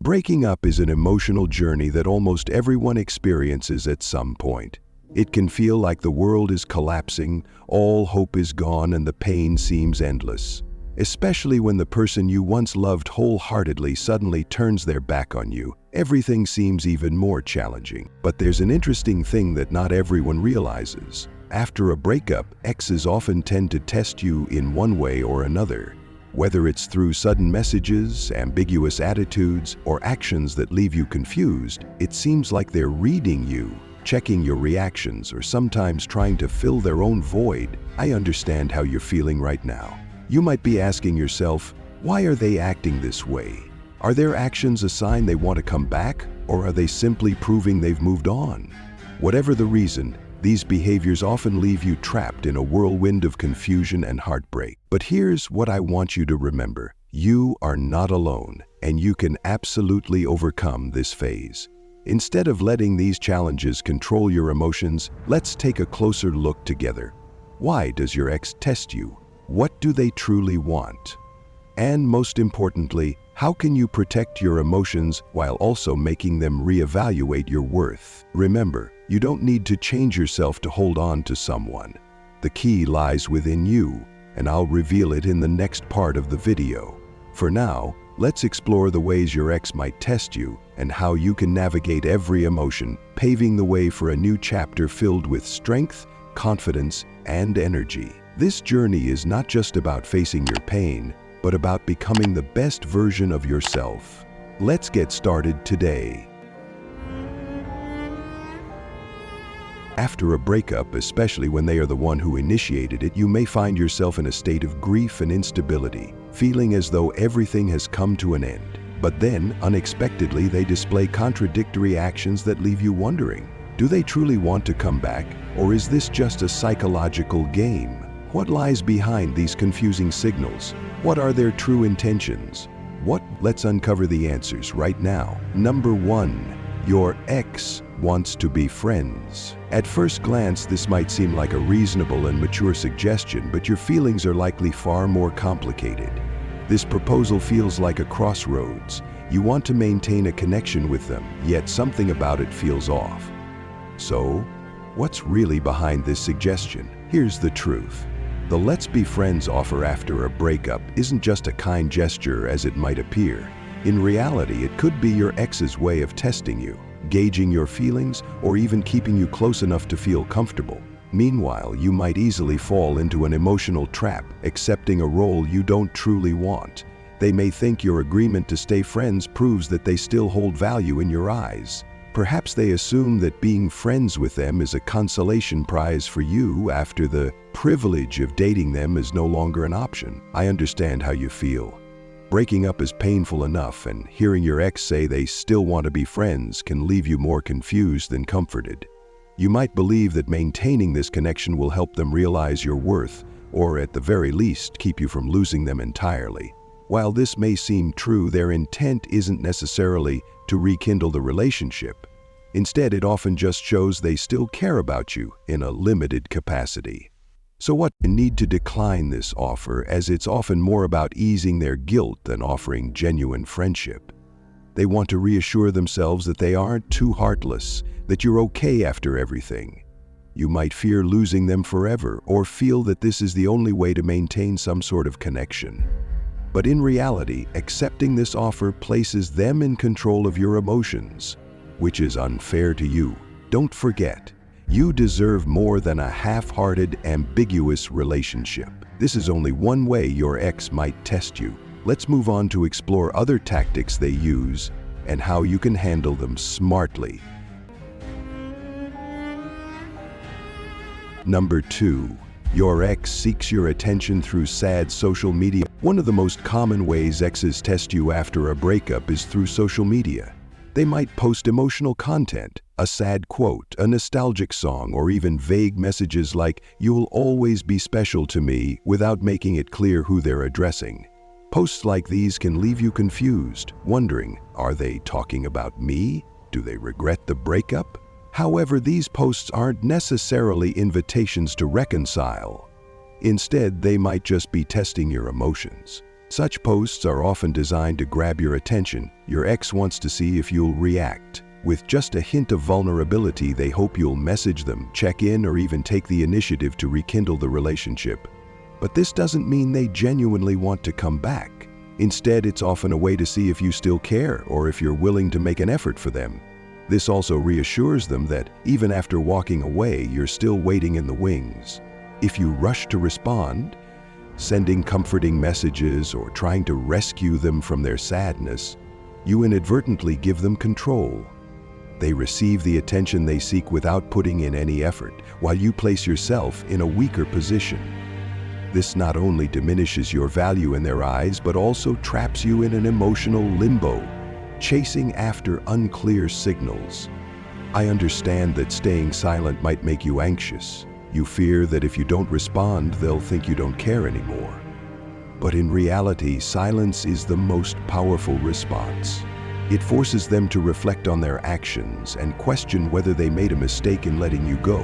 Breaking up is an emotional journey that almost everyone experiences at some point. It can feel like the world is collapsing, all hope is gone, and the pain seems endless. Especially when the person you once loved wholeheartedly suddenly turns their back on you, everything seems even more challenging. But there's an interesting thing that not everyone realizes. After a breakup, exes often tend to test you in one way or another. Whether it's through sudden messages, ambiguous attitudes, or actions that leave you confused, it seems like they're reading you, checking your reactions, or sometimes trying to fill their own void. I understand how you're feeling right now. You might be asking yourself, why are they acting this way? Are their actions a sign they want to come back, or are they simply proving they've moved on? Whatever the reason, these behaviors often leave you trapped in a whirlwind of confusion and heartbreak. But here's what I want you to remember. You are not alone, and you can absolutely overcome this phase. Instead of letting these challenges control your emotions, let's take a closer look together. Why does your ex test you? What do they truly want? And most importantly, how can you protect your emotions while also making them reevaluate your worth? Remember, you don't need to change yourself to hold on to someone. The key lies within you, and I'll reveal it in the next part of the video. For now, let's explore the ways your ex might test you and how you can navigate every emotion, paving the way for a new chapter filled with strength, confidence, and energy. This journey is not just about facing your pain, but about becoming the best version of yourself. Let's get started today. After a breakup, especially when they are the one who initiated it, you may find yourself in a state of grief and instability, feeling as though everything has come to an end. But then, unexpectedly, they display contradictory actions that leave you wondering, do they truly want to come back, or is this just a psychological game? What lies behind these confusing signals? What are their true intentions? Let's uncover the answers right now. Number 1. Your ex wants to be friends. At first glance, this might seem like a reasonable and mature suggestion, but your feelings are likely far more complicated. This proposal feels like a crossroads. You want to maintain a connection with them, yet something about it feels off. So, what's really behind this suggestion? Here's the truth. The let's be friends offer after a breakup isn't just a kind gesture as it might appear. In reality, it could be your ex's way of testing you, gauging your feelings, or even keeping you close enough to feel comfortable. Meanwhile, you might easily fall into an emotional trap, accepting a role you don't truly want. They may think your agreement to stay friends proves that they still hold value in your eyes. Perhaps they assume that being friends with them is a consolation prize for you after the privilege of dating them is no longer an option. I understand how you feel. Breaking up is painful enough, and hearing your ex say they still want to be friends can leave you more confused than comforted. You might believe that maintaining this connection will help them realize your worth, or at the very least, keep you from losing them entirely. While this may seem true, their intent isn't necessarily to rekindle the relationship. Instead, it often just shows they still care about you in a limited capacity. So what? You need to decline this offer, as it's often more about easing their guilt than offering genuine friendship. They want to reassure themselves that they aren't too heartless, that you're okay after everything. You might fear losing them forever, or feel that this is the only way to maintain some sort of connection. But in reality, accepting this offer places them in control of your emotions, which is unfair to you. Don't forget, you deserve more than a half-hearted, ambiguous relationship. This is only one way your ex might test you. Let's move on to explore other tactics they use and how you can handle them smartly. Number 2. Your ex seeks your attention through sad social media. One of the most common ways exes test you after a breakup is through social media. They might post emotional content, a sad quote, a nostalgic song, or even vague messages like, "You'll always be special to me," without making it clear who they're addressing. Posts like these can leave you confused, wondering, are they talking about me? Do they regret the breakup? However, these posts aren't necessarily invitations to reconcile. Instead, they might just be testing your emotions. Such posts are often designed to grab your attention. Your ex wants to see if you'll react. With just a hint of vulnerability, they hope you'll message them, check in, or even take the initiative to rekindle the relationship. But this doesn't mean they genuinely want to come back. Instead, it's often a way to see if you still care or if you're willing to make an effort for them. This also reassures them that even after walking away, you're still waiting in the wings. If you rush to respond, sending comforting messages or trying to rescue them from their sadness, you inadvertently give them control. They receive the attention they seek without putting in any effort, while you place yourself in a weaker position. This not only diminishes your value in their eyes, but also traps you in an emotional limbo, chasing after unclear signals. I understand that staying silent might make you anxious. You fear that if you don't respond, they'll think you don't care anymore. But in reality, silence is the most powerful response. It forces them to reflect on their actions and question whether they made a mistake in letting you go.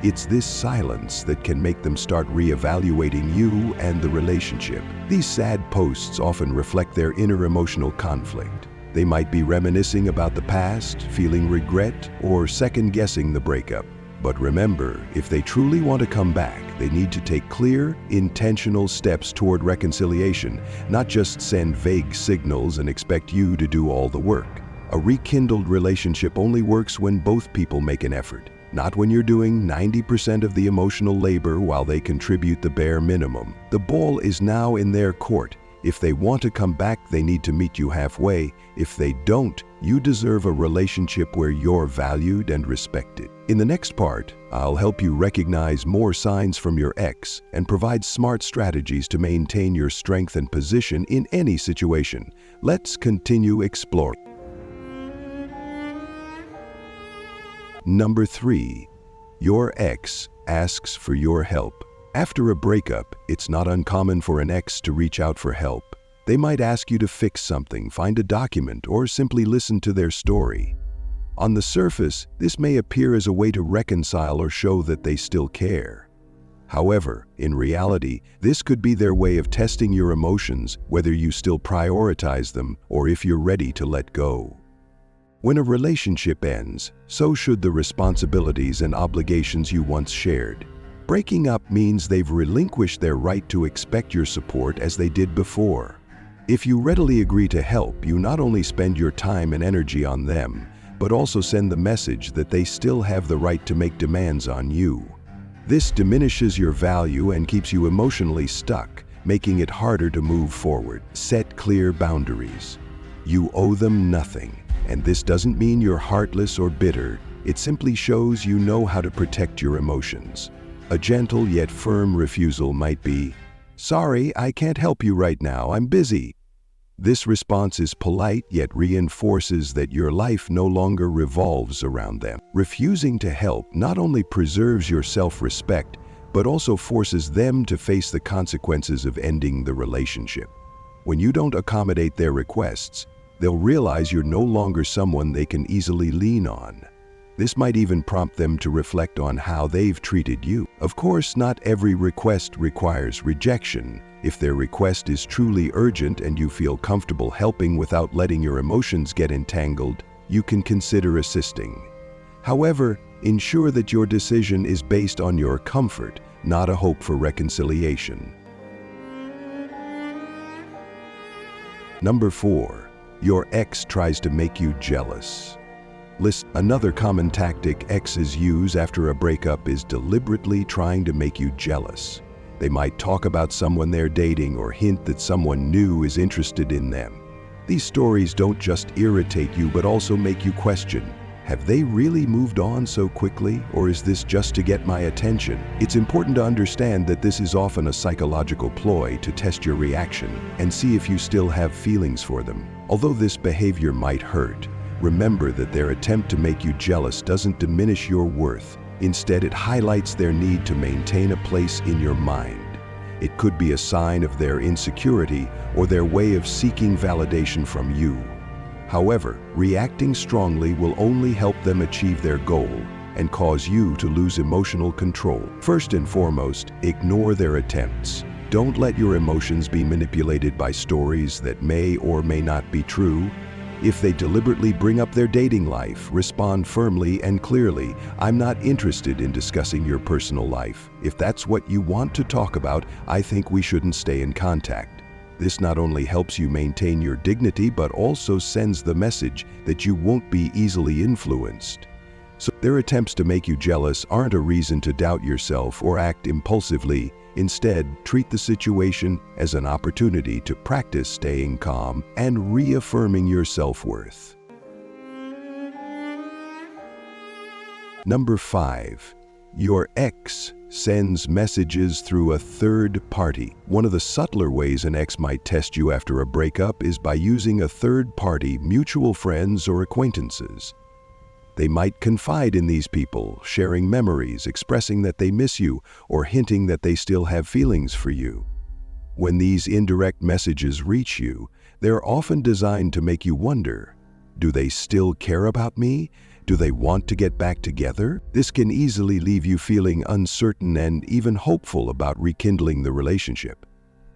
It's this silence that can make them start reevaluating you and the relationship. These sad posts often reflect their inner emotional conflict. They might be reminiscing about the past, feeling regret, or second-guessing the breakup. But remember, if they truly want to come back, they need to take clear, intentional steps toward reconciliation, not just send vague signals and expect you to do all the work. A rekindled relationship only works when both people make an effort, not when you're doing 90% of the emotional labor while they contribute the bare minimum. The ball is now in their court. If they want to come back, they need to meet you halfway. If they don't, you deserve a relationship where you're valued and respected. In the next part, I'll help you recognize more signs from your ex and provide smart strategies to maintain your strength and position in any situation. Let's continue exploring. Number 3, your ex asks for your help. After a breakup, it's not uncommon for an ex to reach out for help. They might ask you to fix something, find a document, or simply listen to their story. On the surface, this may appear as a way to reconcile or show that they still care. However, in reality, this could be their way of testing your emotions, whether you still prioritize them or if you're ready to let go. When a relationship ends, so should the responsibilities and obligations you once shared. Breaking up means they've relinquished their right to expect your support as they did before. If you readily agree to help, you not only spend your time and energy on them, but also send the message that they still have the right to make demands on you. This diminishes your value and keeps you emotionally stuck, making it harder to move forward. Set clear boundaries. You owe them nothing, and this doesn't mean you're heartless or bitter. It simply shows you know how to protect your emotions. A gentle yet firm refusal might be, "Sorry, I can't help you right now, I'm busy." This response is polite yet reinforces that your life no longer revolves around them. Refusing to help not only preserves your self-respect, but also forces them to face the consequences of ending the relationship. When you don't accommodate their requests, they'll realize you're no longer someone they can easily lean on. This might even prompt them to reflect on how they've treated you. Of course, not every request requires rejection. If their request is truly urgent and you feel comfortable helping without letting your emotions get entangled, you can consider assisting. However, ensure that your decision is based on your comfort, not a hope for reconciliation. Number 4, your ex tries to make you jealous. Listen, another common tactic exes use after a breakup is deliberately trying to make you jealous. They might talk about someone they're dating or hint that someone new is interested in them. These stories don't just irritate you but also make you question, have they really moved on so quickly, or is this just to get my attention? It's important to understand that this is often a psychological ploy to test your reaction and see if you still have feelings for them. Although this behavior might hurt, remember that their attempt to make you jealous doesn't diminish your worth. Instead, it highlights their need to maintain a place in your mind. It could be a sign of their insecurity or their way of seeking validation from you. However, reacting strongly will only help them achieve their goal and cause you to lose emotional control. First and foremost, ignore their attempts. Don't let your emotions be manipulated by stories that may or may not be true. If they deliberately bring up their dating life, respond firmly and clearly. I'm not interested in discussing your personal life. If that's what you want to talk about, I think we shouldn't stay in contact. This not only helps you maintain your dignity, but also sends the message that you won't be easily influenced. So their attempts to make you jealous aren't a reason to doubt yourself or act impulsively. Instead, treat the situation as an opportunity to practice staying calm and reaffirming your self-worth. Number 5. Your ex sends messages through a third party. One of the subtler ways an ex might test you after a breakup is by using a third party, mutual friends or acquaintances. They might confide in these people, sharing memories, expressing that they miss you, or hinting that they still have feelings for you. When these indirect messages reach you, they're often designed to make you wonder, do they still care about me? Do they want to get back together? This can easily leave you feeling uncertain and even hopeful about rekindling the relationship.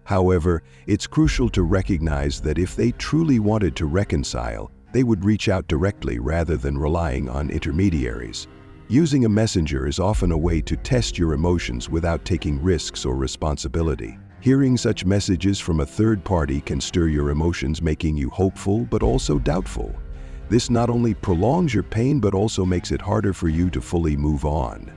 However, it's crucial to recognize that if they truly wanted to reconcile, they would reach out directly rather than relying on intermediaries. Using a messenger is often a way to test your emotions without taking risks or responsibility. Hearing such messages from a third party can stir your emotions, making you hopeful but also doubtful. This not only prolongs your pain but also makes it harder for you to fully move on.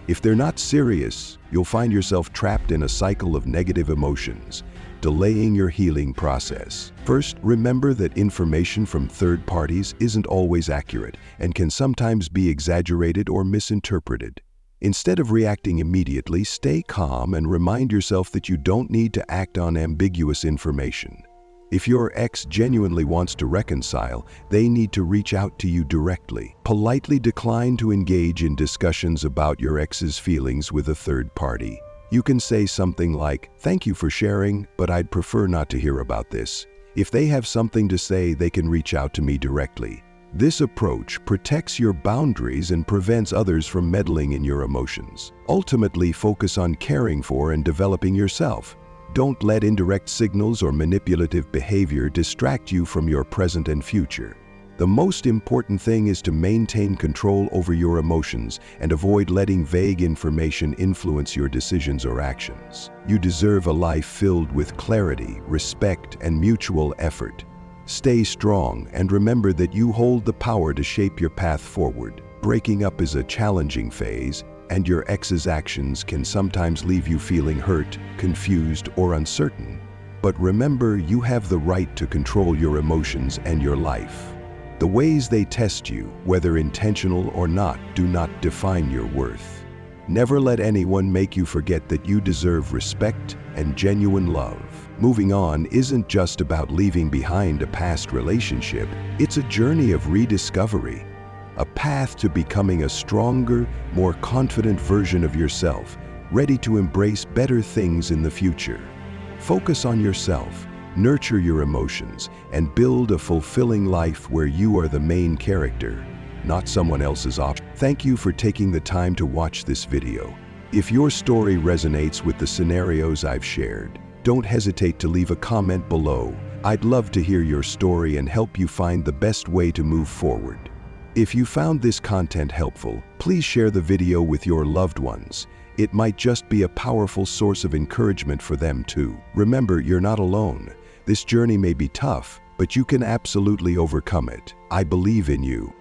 If they're not serious, you'll find yourself trapped in a cycle of negative emotions, delaying your healing process. First, remember that information from third parties isn't always accurate and can sometimes be exaggerated or misinterpreted. Instead of reacting immediately, stay calm and remind yourself that you don't need to act on ambiguous information. If your ex genuinely wants to reconcile, they need to reach out to you directly. Politely decline to engage in discussions about your ex's feelings with a third party. You can say something like, "Thank you for sharing, but I'd prefer not to hear about this." If they have something to say, they can reach out to me directly. This approach protects your boundaries and prevents others from meddling in your emotions. Ultimately, focus on caring for and developing yourself. Don't let indirect signals or manipulative behavior distract you from your present and future. The most important thing is to maintain control over your emotions and avoid letting vague information influence your decisions or actions. You deserve a life filled with clarity, respect, and mutual effort. Stay strong and remember that you hold the power to shape your path forward. Breaking up is a challenging phase, and your ex's actions can sometimes leave you feeling hurt, confused, or uncertain. But remember, you have the right to control your emotions and your life. The ways they test you, whether intentional or not, do not define your worth. Never let anyone make you forget that you deserve respect and genuine love. Moving on isn't just about leaving behind a past relationship, it's a journey of rediscovery. A path to becoming a stronger, more confident version of yourself, ready to embrace better things in the future. Focus on yourself, nurture your emotions, and build a fulfilling life where you are the main character, not someone else's option. Thank you for taking the time to watch this video. If your story resonates with the scenarios I've shared, don't hesitate to leave a comment below. I'd love to hear your story and help you find the best way to move forward. If you found this content helpful, please share the video with your loved ones. It might just be a powerful source of encouragement for them too. Remember, you're not alone. This journey may be tough, but you can absolutely overcome it. I believe in you.